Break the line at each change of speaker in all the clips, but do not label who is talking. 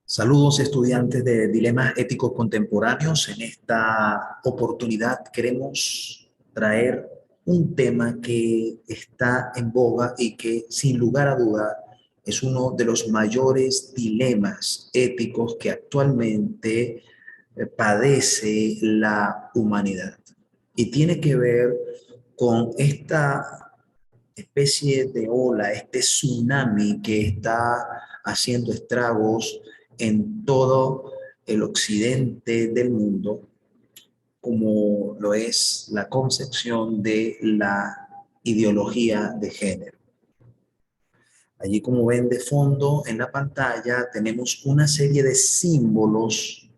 Saludos estudiantes de Dilemas Éticos Contemporáneos. En esta oportunidad queremos traer un tema que está en boga y que sin lugar a duda es uno de los mayores dilemas éticos que actualmente padece la humanidad. Y tiene que ver con esta especie de ola, este tsunami que está haciendo estragos en todo el occidente del mundo, como lo es la concepción de la ideología de género. Allí, como ven de fondo en la pantalla, tenemos una serie de símbolos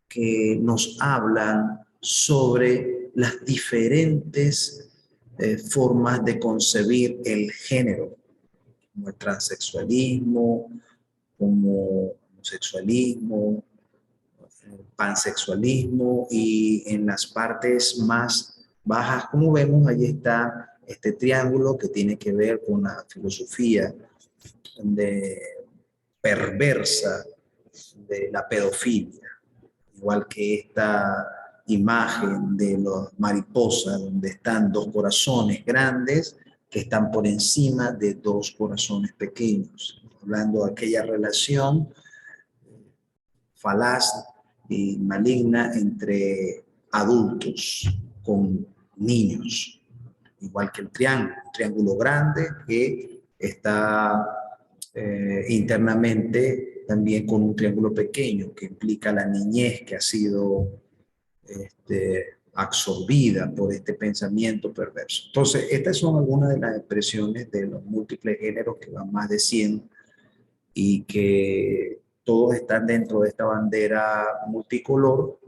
que nos hablan sobre las diferentes formas de concebir el género, como el transexualismo, como homosexualismo, pansexualismo, y en las partes más bajas, como vemos, allí está este triángulo que tiene que ver con la filosofía de perversa de la pedofilia, igual que esta imagen de los mariposas, donde están dos corazones grandes que están por encima de dos corazones pequeños, hablando de aquella relación falaz y maligna entre adultos con niños, igual que el triángulo grande que está internamente también con un triángulo pequeño que implica la niñez que ha sido absorbida por este pensamiento perverso. Entonces, estas son algunas de las expresiones de los múltiples géneros, que van más de 100, y que todos están dentro de esta bandera multicolor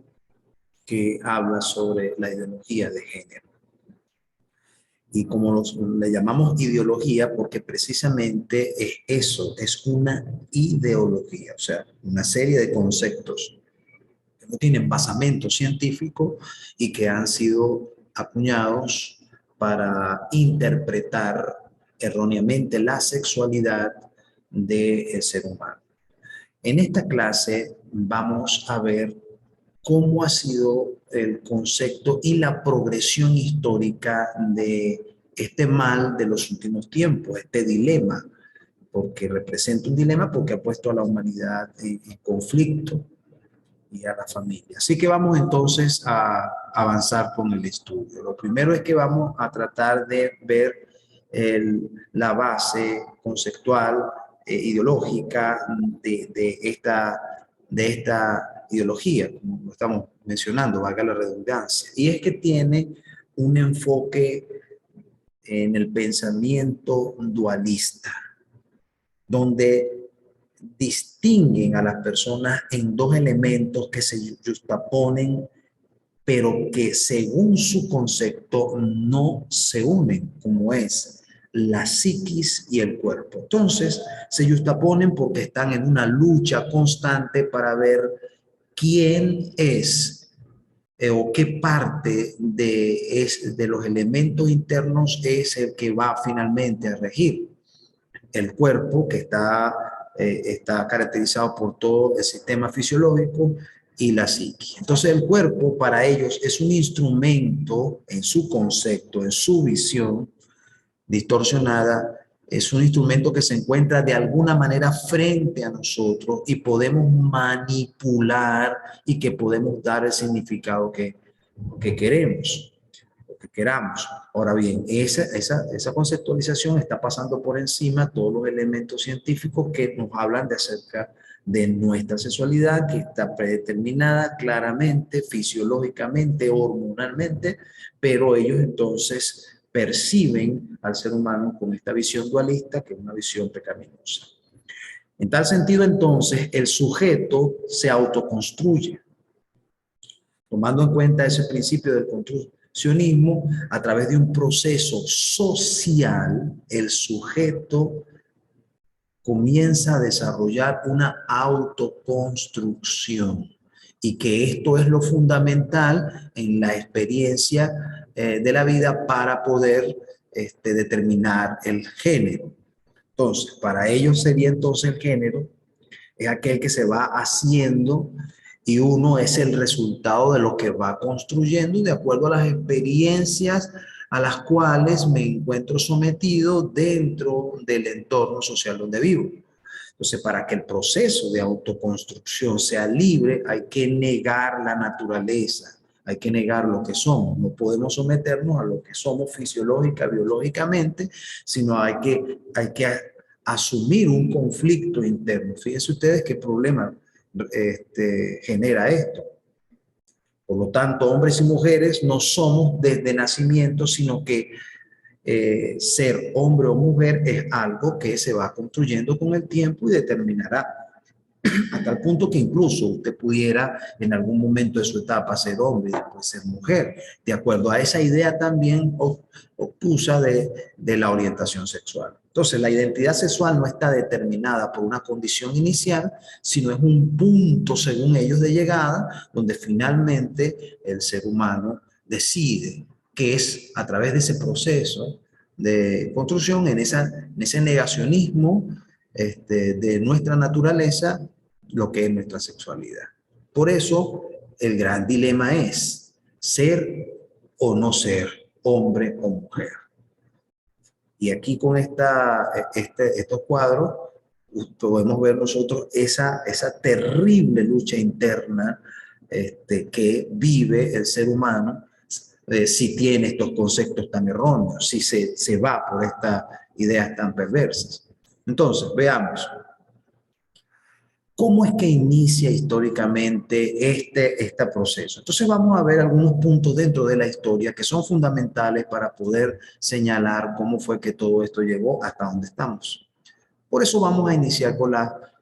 que habla sobre la ideología de género. Y como le llamamos ideología, porque precisamente es eso, es una ideología, o sea, una serie de conceptos que no tienen basamento científico y que han sido acuñados para interpretar erróneamente la sexualidad del ser humano. En esta clase vamos a ver cómo ha sido el concepto y la progresión histórica de este mal de los últimos tiempos, este dilema, porque representa un dilema porque ha puesto a la humanidad en conflicto y a la familia. Así que vamos entonces a avanzar con el estudio. Lo primero es que vamos a tratar de ver la base conceptual, ideológica de esta ideología, como lo estamos mencionando, valga la redundancia. Y es que tiene un enfoque en el pensamiento dualista, donde distinguen a las personas en dos elementos que se justaponen, pero que según su concepto no se unen, como es la psiquis y el cuerpo. Entonces, se justaponen porque están en una lucha constante para ver quién es o qué parte de los elementos internos es el que va finalmente a regir. El cuerpo, que está caracterizado por todo el sistema fisiológico, y la psique. Entonces el cuerpo para ellos es un instrumento en su concepto, en su visión distorsionada, es un instrumento que se encuentra de alguna manera frente a nosotros y podemos manipular y que podemos dar el significado que queremos, lo que queramos. Ahora bien, esa conceptualización está pasando por encima todos los elementos científicos que nos hablan de acerca de nuestra sexualidad, que está predeterminada claramente, fisiológicamente, hormonalmente, pero ellos entonces perciben al ser humano con esta visión dualista, que es una visión pecaminosa. En tal sentido, entonces, el sujeto se autoconstruye, tomando en cuenta ese principio del construccionismo. A través de un proceso social, el sujeto comienza a desarrollar una autoconstrucción, y que esto es lo fundamental en la experiencia de la vida para poder determinar el género. Entonces, para ellos sería entonces el género es aquel que se va haciendo y uno es el resultado de lo que va construyendo de acuerdo a las experiencias a las cuales me encuentro sometido dentro del entorno social donde vivo. Entonces, para que el proceso de autoconstrucción sea libre, hay que negar la naturaleza, hay que negar lo que somos. No podemos someternos a lo que somos fisiológica, biológicamente, sino hay que asumir un conflicto interno. Fíjense ustedes qué problema genera esto. Por lo tanto, hombres y mujeres no somos desde nacimiento, sino que ser hombre o mujer es algo que se va construyendo con el tiempo y determinará a tal punto que incluso usted pudiera en algún momento de su etapa ser hombre y después ser mujer, de acuerdo a esa idea también obtusa de la orientación sexual. Entonces, la identidad sexual no está determinada por una condición inicial, sino es un punto, según ellos, de llegada, donde finalmente el ser humano decide que es a través de ese proceso de construcción, en ese negacionismo de nuestra naturaleza, lo que es nuestra sexualidad. Por eso, el gran dilema es ser o no ser, hombre o mujer. Y aquí con estos cuadros podemos ver nosotros esa terrible lucha interna que vive el ser humano si tiene estos conceptos tan erróneos, si se va por estas ideas tan perversas. Entonces, veamos. ¿Cómo es que inicia históricamente este proceso? Entonces vamos a ver algunos puntos dentro de la historia que son fundamentales para poder señalar cómo fue que todo esto llegó hasta donde estamos. Por eso vamos a iniciar con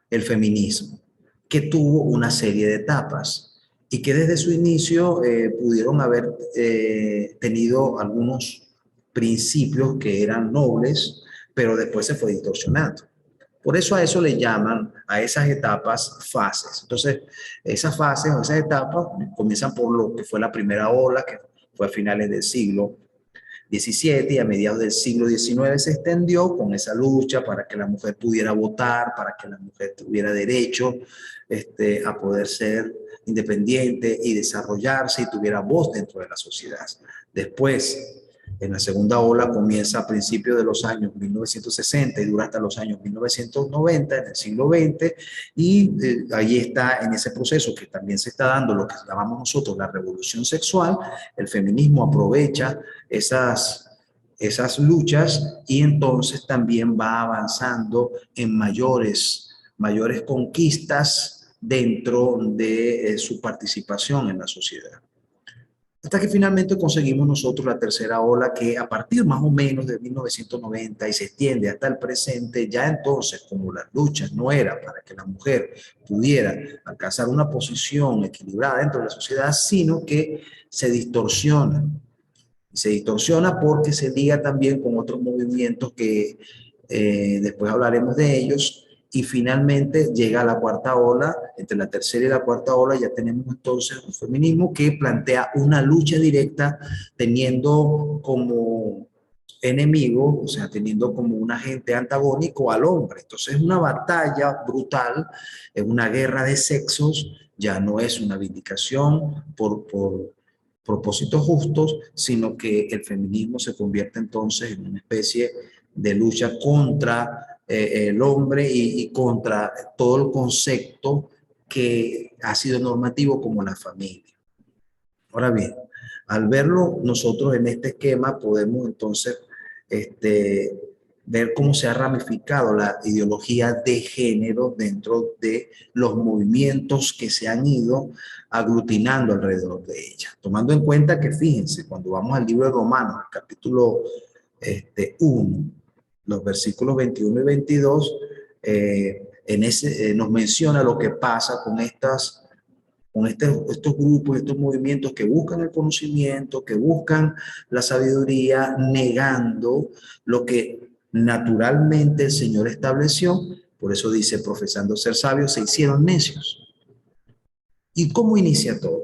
el feminismo, que tuvo una serie de etapas y que desde su inicio pudieron haber tenido algunos principios que eran nobles, pero después se fue distorsionando. Por eso a eso le llaman, a esas etapas, fases. Entonces, esas fases o esas etapas comienzan por lo que fue la primera ola, que fue a finales del siglo XVII, y a mediados del siglo XIX se extendió con esa lucha para que la mujer pudiera votar, para que la mujer tuviera derecho a poder ser independiente y desarrollarse y tuviera voz dentro de la sociedad. Después, en la segunda ola comienza a principios de los años 1960 y dura hasta los años 1990, en el siglo XX, y ahí está en ese proceso que también se está dando lo que llamamos nosotros la revolución sexual. El feminismo aprovecha esas luchas y entonces también va avanzando en mayores conquistas dentro de su participación en la sociedad. Hasta que finalmente conseguimos nosotros la tercera ola que a partir más o menos de 1990 y se extiende hasta el presente, ya entonces como las luchas no era para que la mujer pudiera alcanzar una posición equilibrada dentro de la sociedad, sino que se distorsiona. Se distorsiona porque se liga también con otros movimientos que después hablaremos de ellos. Y finalmente llega a la cuarta ola. Entre la tercera y la cuarta ola ya tenemos entonces un feminismo que plantea una lucha directa teniendo como enemigo, o sea, teniendo como un agente antagónico al hombre. Entonces es una batalla brutal, es una guerra de sexos, ya no es una vindicación por propósitos justos, sino que el feminismo se convierte entonces en una especie de lucha contra el hombre y contra todo el concepto que ha sido normativo como la familia. Ahora bien, al verlo nosotros en este esquema podemos entonces ver cómo se ha ramificado la ideología de género dentro de los movimientos que se han ido aglutinando alrededor de ella. Tomando en cuenta que, fíjense, cuando vamos al libro de Romanos, al capítulo 1, los versículos 21 y 22, nos menciona lo que pasa con estos grupos, estos movimientos que buscan el conocimiento, que buscan la sabiduría, negando lo que naturalmente el Señor estableció. Por eso dice, profesando ser sabios, se hicieron necios. ¿Y cómo inicia todo?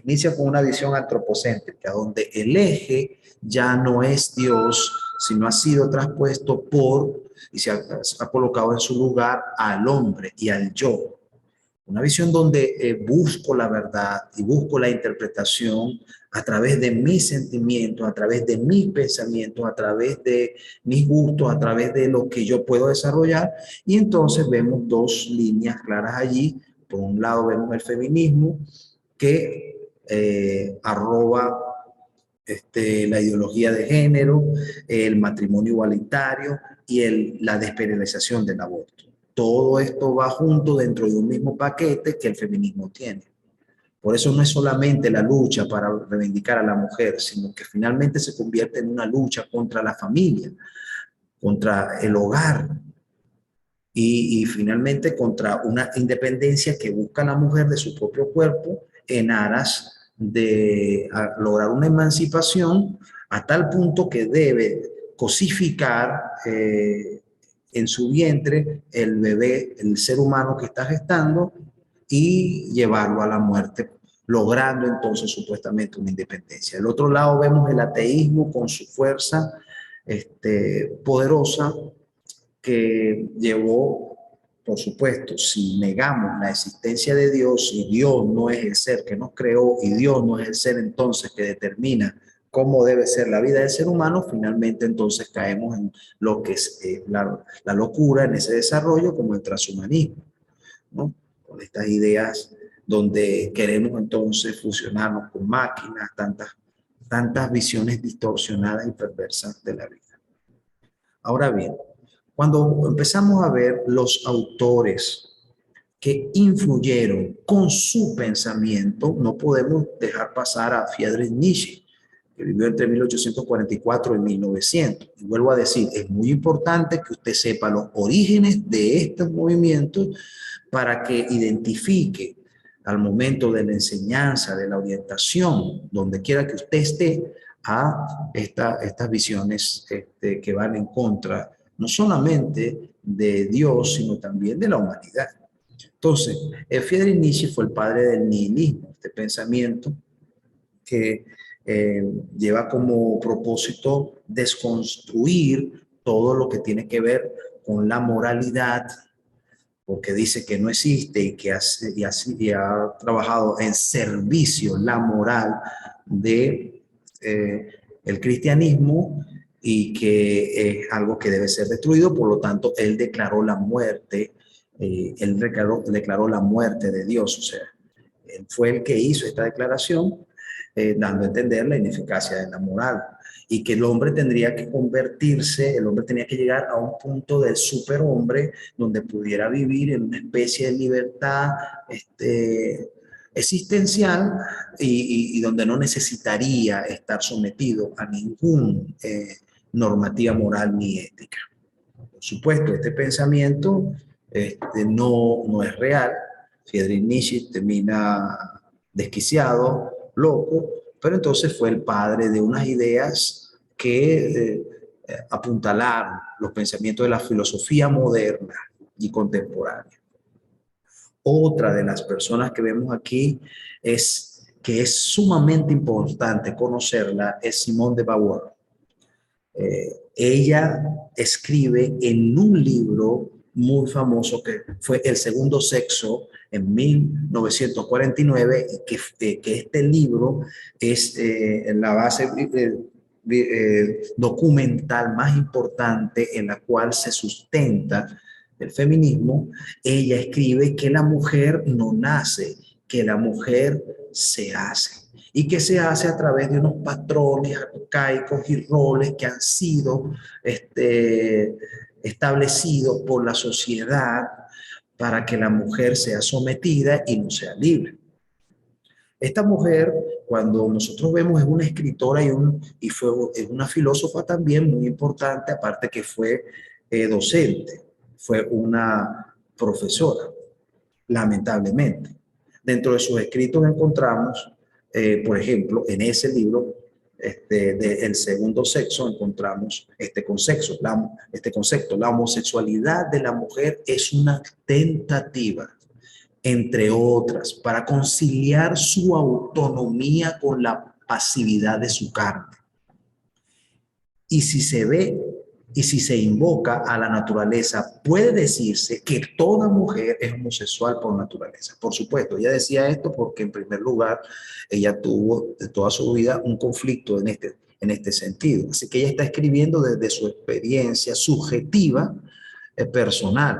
Inicia con una visión antropocéntrica, donde el eje ya no es Dios, sino ha sido traspuesto por y ha colocado en su lugar al hombre y al yo. Una visión donde busco la verdad y busco la interpretación a través de mis sentimientos, a través de mis pensamientos, a través de mis gustos, a través de lo que yo puedo desarrollar. Y entonces vemos dos líneas claras allí. Por un lado vemos el feminismo que arroba la ideología de género, el matrimonio igualitario y la despenalización del aborto. Todo esto va junto dentro de un mismo paquete que el feminismo tiene. Por eso no es solamente la lucha para reivindicar a la mujer, sino que finalmente se convierte en una lucha contra la familia, contra el hogar y finalmente contra una independencia que busca la mujer de su propio cuerpo en aras de lograr una emancipación a tal punto que debe cosificar en su vientre el bebé, el ser humano que está gestando y llevarlo a la muerte, logrando entonces supuestamente una independencia. Del otro lado vemos el ateísmo con su fuerza poderosa que llevó, por supuesto, si negamos la existencia de Dios y Dios no es el ser que nos creó y Dios no es el ser entonces que determina cómo debe ser la vida del ser humano, finalmente entonces caemos en lo que es la locura en ese desarrollo como el transhumanismo, ¿no? Con estas ideas donde queremos entonces fusionarnos con máquinas, tantas visiones distorsionadas y perversas de la vida. Ahora bien, cuando empezamos a ver los autores que influyeron con su pensamiento, no podemos dejar pasar a Friedrich Nietzsche, que vivió entre 1844 y 1900. Y vuelvo a decir, es muy importante que usted sepa los orígenes de estos movimientos para que identifique al momento de la enseñanza, de la orientación, donde quiera que usted esté, a estas visiones que van en contra no solamente de Dios, sino también de la humanidad. Entonces, Friedrich Nietzsche fue el padre del nihilismo, este pensamiento que lleva como propósito desconstruir todo lo que tiene que ver con la moralidad, porque dice que no existe y ha trabajado en servicio la moral de el cristianismo y que es algo que debe ser destruido. Por lo tanto, él declaró la muerte, declaró la muerte de Dios. O sea, él fue el que hizo esta declaración, dando a entender la ineficacia de la moral y que el hombre tendría que convertirse, el hombre tenía que llegar a un punto del superhombre donde pudiera vivir en una especie de libertad existencial y donde no necesitaría estar sometido a ninguna normativa moral ni ética. Por supuesto, este pensamiento no es real. Friedrich Nietzsche termina desquiciado, loco, pero entonces fue el padre de unas ideas que apuntalaron los pensamientos de la filosofía moderna y contemporánea. Otra de las personas que vemos aquí que es sumamente importante conocerla, es Simone de Beauvoir. Ella escribe en un libro muy famoso que fue El Segundo Sexo en 1949 y que este libro es la base documental más importante en la cual se sustenta el feminismo. Ella escribe que la mujer no nace, que la mujer se hace y que se hace a través de unos patrones arcaicos y roles que han sido establecidos por la sociedad para que la mujer sea sometida y no sea libre. Esta mujer, cuando nosotros vemos, es una escritora es una filósofa también muy importante, aparte que fue docente, fue una profesora, lamentablemente. Dentro de sus escritos encontramos, por ejemplo, en ese libro de El Segundo Sexo, encontramos este concepto. La homosexualidad de la mujer es una tentativa, entre otras, para conciliar su autonomía con la pasividad de su carne. Y si se ve Y si se invoca a la naturaleza, puede decirse que toda mujer es homosexual por naturaleza. Por supuesto, ella decía esto porque en primer lugar, ella tuvo de toda su vida un conflicto en este sentido. Así que ella está escribiendo desde su experiencia subjetiva, personal.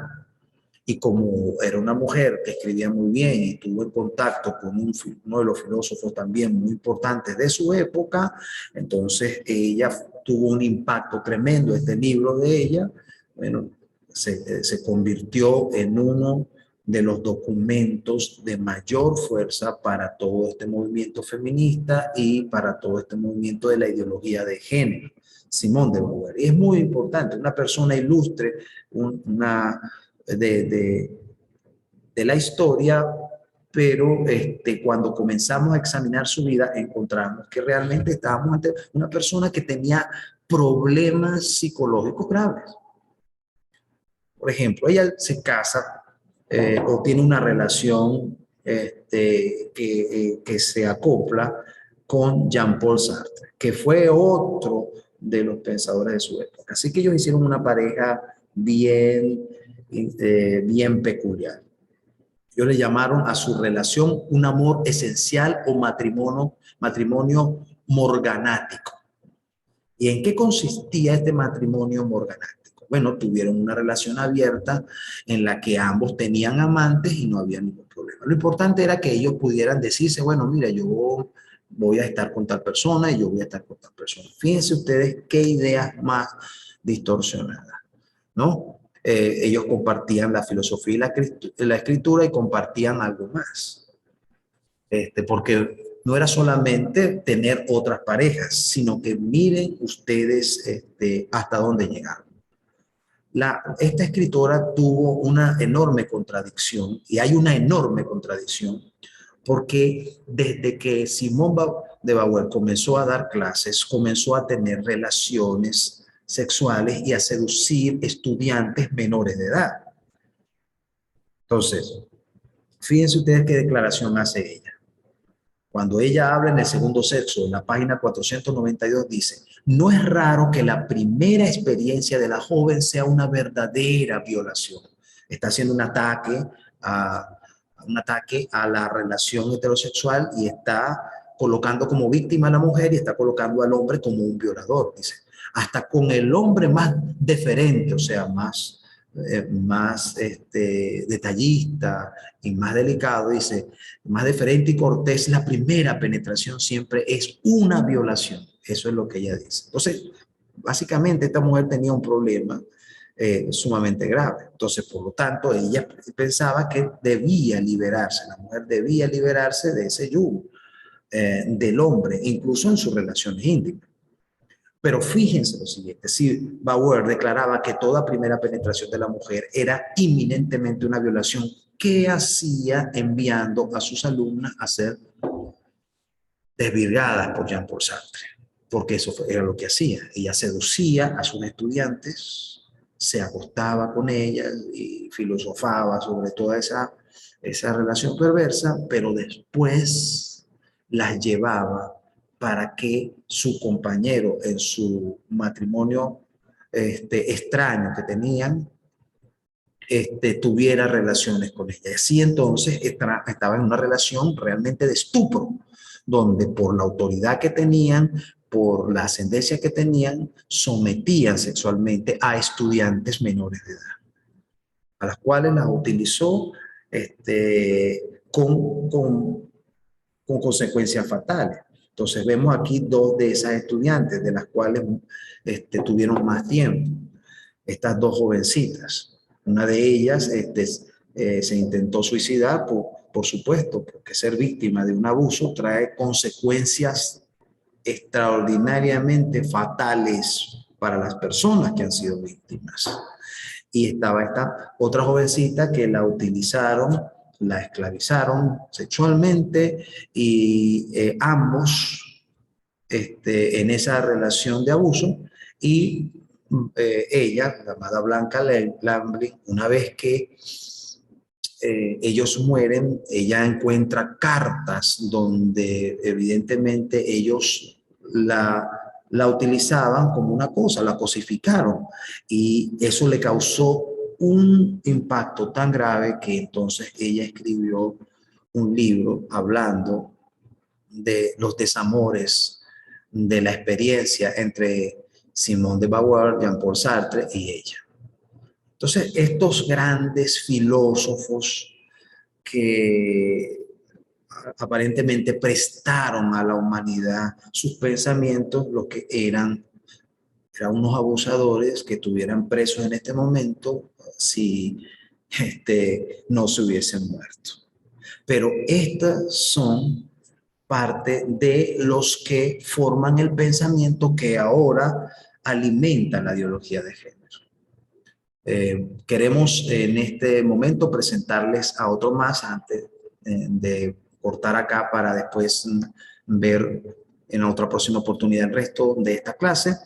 Y como era una mujer que escribía muy bien y estuvo en contacto con uno de los filósofos también muy importantes de su época, entonces ella tuvo un impacto tremendo. Este libro de ella, bueno, se convirtió en uno de los documentos de mayor fuerza para todo este movimiento feminista y para todo este movimiento de la ideología de género. Simone de Beauvoir. Y es muy importante, una persona ilustre, una de, de la historia, pero cuando comenzamos a examinar su vida, encontramos que realmente estábamos ante una persona que tenía problemas psicológicos graves. Por ejemplo, ella se casa o tiene una relación que se acopla con Jean-Paul Sartre, que fue otro de los pensadores de su época. Así que ellos hicieron una pareja bien peculiar. Ellos le llamaron a su relación un amor esencial o matrimonio morganático. ¿Y en qué consistía este matrimonio morganático? Bueno, tuvieron una relación abierta en la que ambos tenían amantes y no había ningún problema. Lo importante era que ellos pudieran decirse, bueno, mira, yo voy a estar con tal persona y yo voy a estar con tal persona. Fíjense ustedes qué ideas más distorsionadas, ¿no? Ellos compartían la filosofía y la escritura y compartían algo más. Porque no era solamente tener otras parejas, sino que miren ustedes hasta dónde llegaron. Esta escritora tuvo una enorme contradicción, y hay una enorme contradicción, porque desde que Simone de Beauvoir comenzó a dar clases, comenzó a tener relaciones sexuales y a seducir estudiantes menores de edad. Entonces, fíjense ustedes qué declaración hace ella. Cuando ella habla en el segundo sexo, en la página 492 dice, no es raro que la primera experiencia de la joven sea una verdadera violación. Está haciendo un ataque a la relación heterosexual y está colocando como víctima a la mujer y está colocando al hombre como un violador, dice. Hasta con el hombre más deferente, o sea, más detallista y más delicado, dice, más deferente y cortés, la primera penetración siempre es una violación. Eso es lo que ella dice. Entonces, básicamente esta mujer tenía un problema sumamente grave. Entonces, por lo tanto, ella pensaba que debía liberarse, la mujer debía liberarse de ese yugo del hombre, incluso en sus relaciones íntimas. Pero fíjense lo siguiente, si Bauer declaraba que toda primera penetración de la mujer era inminentemente una violación, ¿qué hacía enviando a sus alumnas a ser desvirgadas por Jean-Paul Sartre? Porque era lo que hacía. Ella seducía a sus estudiantes, se acostaba con ellas y filosofaba sobre toda esa relación perversa, pero después las llevaba para que su compañero en su matrimonio extraño que tenían tuviera relaciones con ella. Así entonces estaba en una relación realmente de estupro, donde por la autoridad que tenían, por la ascendencia que tenían, sometían sexualmente a estudiantes menores de edad, a las cuales las utilizó con consecuencias fatales. Entonces vemos aquí dos de esas estudiantes, de las cuales tuvieron más tiempo, estas dos jovencitas. Una de ellas se intentó suicidar, por supuesto, porque ser víctima de un abuso trae consecuencias extraordinariamente fatales para las personas que han sido víctimas. Y estaba esta otra jovencita que la utilizaron, la esclavizaron sexualmente y ambos en esa relación de abuso y ella, la amada Blanca Lambley, una vez que ellos mueren, ella encuentra cartas donde evidentemente ellos la la utilizaban como una cosa, la cosificaron y eso le causó un impacto tan grave que entonces ella escribió un libro hablando de los desamores, de la experiencia entre Simone de Beauvoir, Jean-Paul Sartre y ella. Entonces, estos grandes filósofos que aparentemente prestaron a la humanidad sus pensamientos, lo que eran unos abusadores que estuvieran presos en este momento si no se hubiesen muerto. Pero estas son parte de los que forman el pensamiento que ahora alimenta la ideología de género. Queremos en este momento presentarles a otro más antes de cortar acá para después ver en otra próxima oportunidad el resto de esta clase,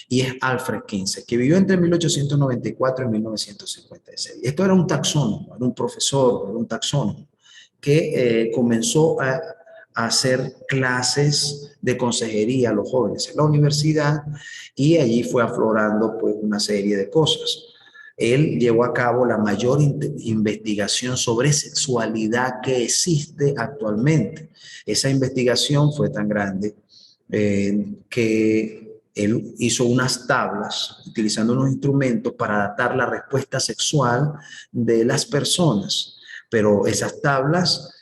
y es Alfred Kinsey, que vivió entre 1894 y 1956. Esto era un taxónomo, era un profesor, era un taxónomo, que comenzó a hacer clases de consejería a los jóvenes en la universidad, y allí fue aflorando pues una serie de cosas. Él llevó a cabo la mayor investigación sobre sexualidad que existe actualmente. Esa investigación fue tan grande que él hizo unas tablas utilizando unos instrumentos para datar la respuesta sexual de las personas. Pero esas tablas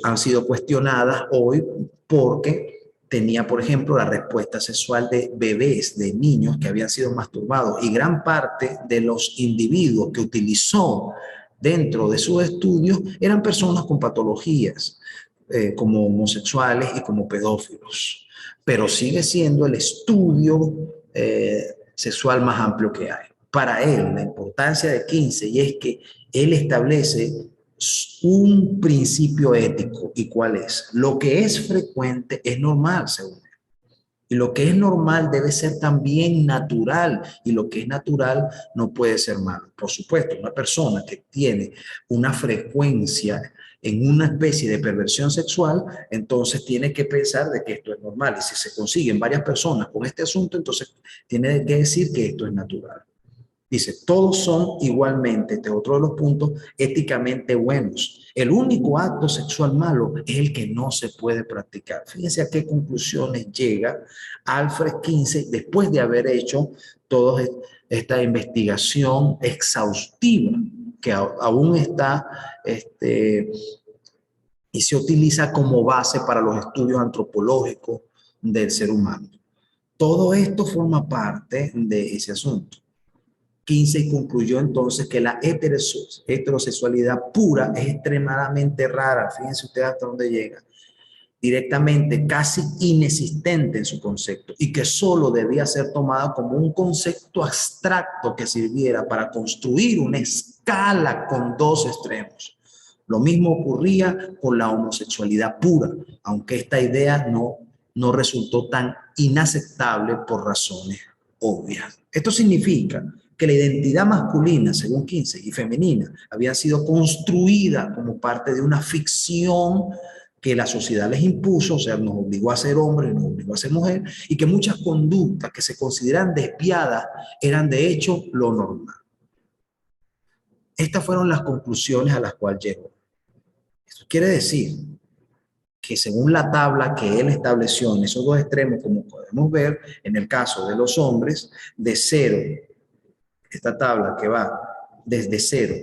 han sido cuestionadas hoy porque tenía, por ejemplo, la respuesta sexual de bebés, de niños que habían sido masturbados, y gran parte de los individuos que utilizó dentro de sus estudios eran personas con patologías, como homosexuales y como pedófilos. Pero sigue siendo el estudio sexual más amplio que hay. Para él, la importancia de Kinsey es que él establece un principio ético. ¿Y cuál es? Lo que es frecuente es normal, según él. Y lo que es normal debe ser también natural, y lo que es natural no puede ser malo. Por supuesto, una persona que tiene una frecuencia en una especie de perversión sexual, entonces tiene que pensar de que esto es normal. Y si se consiguen varias personas con este asunto, entonces tiene que decir que esto es natural. Dice, todos son igualmente, este es otro de los puntos, éticamente buenos. El único acto sexual malo es el que no se puede practicar. Fíjense a qué conclusiones llega Alfred Kinsey después de haber hecho toda esta investigación exhaustiva que aún está y se utiliza como base para los estudios antropológicos del ser humano. Todo esto forma parte de ese asunto. Kinsey concluyó entonces que la heterosexualidad pura es extremadamente rara. Fíjense ustedes hasta dónde llega. Directamente casi inexistente en su concepto, y que solo debía ser tomada como un concepto abstracto que sirviera para construir una escala con dos extremos. Lo mismo ocurría con la homosexualidad pura, aunque esta idea no resultó tan inaceptable por razones obvias. Esto significa que la identidad masculina, según Kinsey, y femenina, había sido construida como parte de una ficción que la sociedad les impuso, o sea, nos obligó a ser hombres, nos obligó a ser mujer, y que muchas conductas que se consideran desviadas eran de hecho lo normal. Estas fueron las conclusiones a las cuales llegó. Esto quiere decir que según la tabla que él estableció en esos dos extremos, como podemos ver en el caso de los hombres, de 0, esta tabla que va desde 0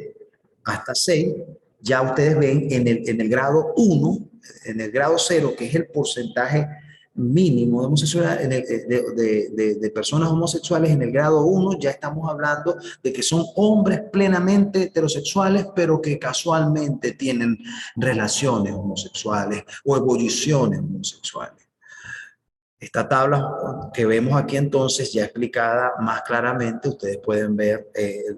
hasta 6, ya ustedes ven en el grado 1, en el grado 0, que es el porcentaje mínimo de homosexualidad, de personas homosexuales, en el grado 1 ya estamos hablando de que son hombres plenamente heterosexuales, pero que casualmente tienen relaciones homosexuales o evoluciones homosexuales. Esta tabla que vemos aquí entonces ya explicada más claramente, ustedes pueden ver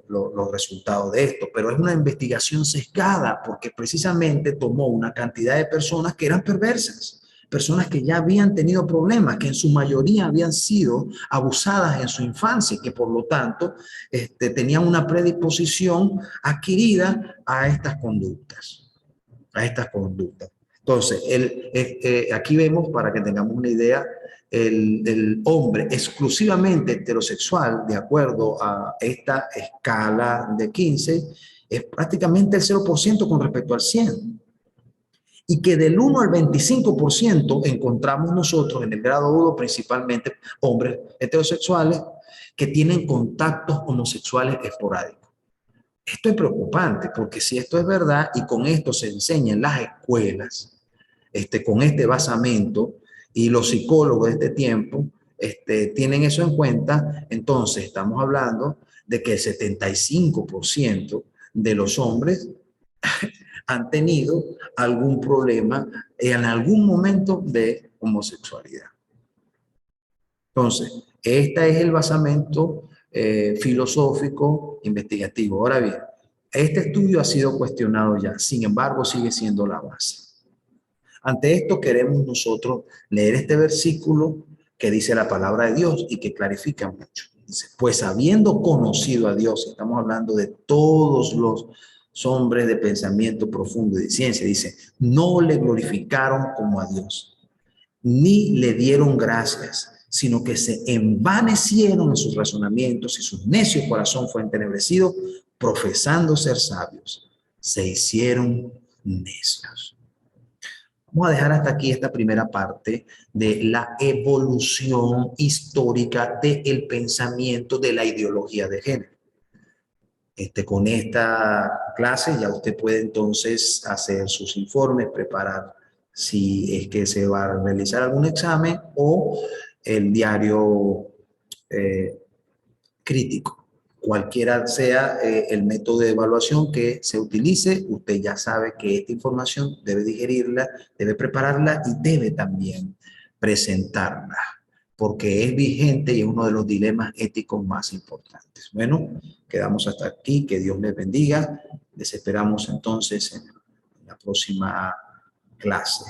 los resultados de esto, pero es una investigación sesgada porque precisamente tomó una cantidad de personas que eran perversas, personas que ya habían tenido problemas, que en su mayoría habían sido abusadas en su infancia y que por lo tanto tenían una predisposición adquirida a estas conductas, Entonces, aquí vemos para que tengamos una idea el hombre exclusivamente heterosexual, de acuerdo a esta escala de 15, es prácticamente el 0% con respecto al 100. Y que del 1 al 25% encontramos nosotros en el grado 1 principalmente hombres heterosexuales que tienen contactos homosexuales esporádicos. Esto es preocupante porque si esto es verdad y con esto se enseña en las escuelas, con este basamento, y los psicólogos de este tiempo tienen eso en cuenta, entonces estamos hablando de que el 75% de los hombres han tenido algún problema en algún momento de homosexualidad. Entonces, este es el basamento filosófico investigativo. Ahora bien, este estudio ha sido cuestionado ya, sin embargo, sigue siendo la base. Ante esto queremos nosotros leer este versículo que dice la palabra de Dios y que clarifica mucho. Dice, pues habiendo conocido a Dios, estamos hablando de todos los hombres de pensamiento profundo y de ciencia, dice, no le glorificaron como a Dios, ni le dieron gracias, sino que se envanecieron en sus razonamientos y su necio corazón fue entenebrecido, profesando ser sabios, se hicieron necios. Vamos a dejar hasta aquí esta primera parte de la evolución histórica del pensamiento de la ideología de género. Con esta clase ya usted puede entonces hacer sus informes, preparar si es que se va a realizar algún examen o el diario crítico. Cualquiera sea el método de evaluación que se utilice, usted ya sabe que esta información debe digerirla, debe prepararla y debe también presentarla, porque es vigente y es uno de los dilemas éticos más importantes. Bueno, quedamos hasta aquí, que Dios les bendiga. Les esperamos entonces en la próxima clase.